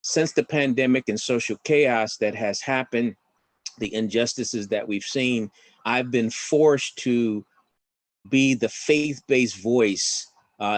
since the pandemic and social chaos that has happened, the injustices that we've seen, I've been forced to be the faith-based voice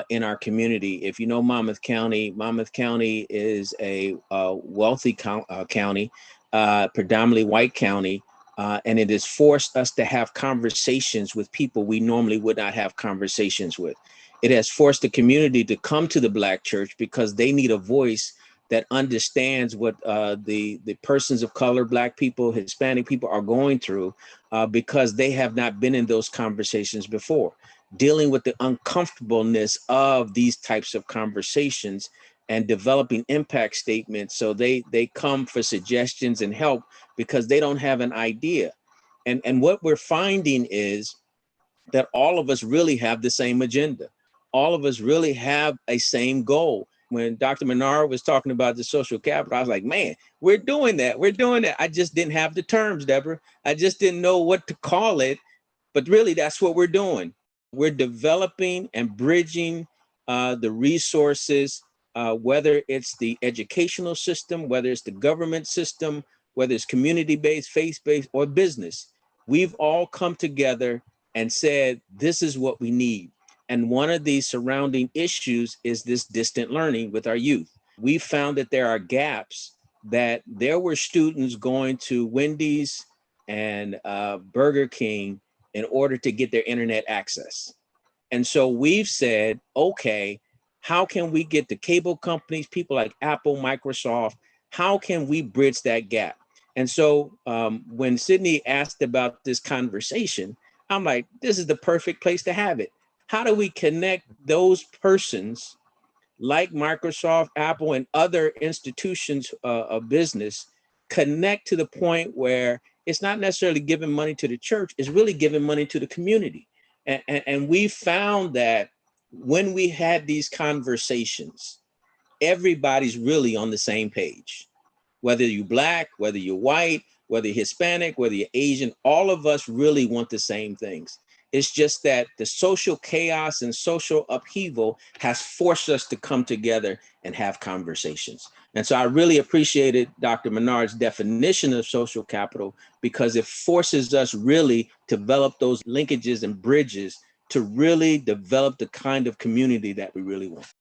in our community. If you know Monmouth County is a wealthy county, predominantly white county, and it has forced us to have conversations with people we normally would not have conversations with. It has forced the community to come to the Black church because they need a voice that understands what the persons of color, Black people, Hispanic people are going through because they have not been in those conversations before, dealing with the uncomfortableness of these types of conversations and developing impact statements. So they come for suggestions and help because they don't have an idea. And what we're finding is that all of us really have the same agenda. All of us really have a same goal. When Dr. Menard was talking about the social capital, I was like, man, we're doing that. We're doing that. I just didn't have the terms, Deborah. I just didn't know what to call it. But really, that's what we're doing. We're developing and bridging the resources, whether it's the educational system, whether it's the government system, whether it's community-based, faith-based, or business. We've all come together and said, this is what we need. And one of the surrounding issues is this distant learning with our youth. We found that there are gaps, that there were students going to Wendy's and Burger King in order to get their internet access. And so we've said, okay, how can we get the cable companies, people like Apple, Microsoft, how can we bridge that gap? And so when Sydney asked about this conversation, I'm like, this is the perfect place to have it. How do we connect those persons like Microsoft, Apple, and other institutions of business, connect to the point where it's not necessarily giving money to the church, it's really giving money to the community. And we found that when we had these conversations, everybody's really on the same page. Whether you're Black, whether you're white, whether you're Hispanic, whether you're Asian, all of us really want the same things. It's just that the social chaos and social upheaval has forced us to come together and have conversations. And so I really appreciated Dr. Menard's definition of social capital because it forces us really to develop those linkages and bridges to really develop the kind of community that we really want.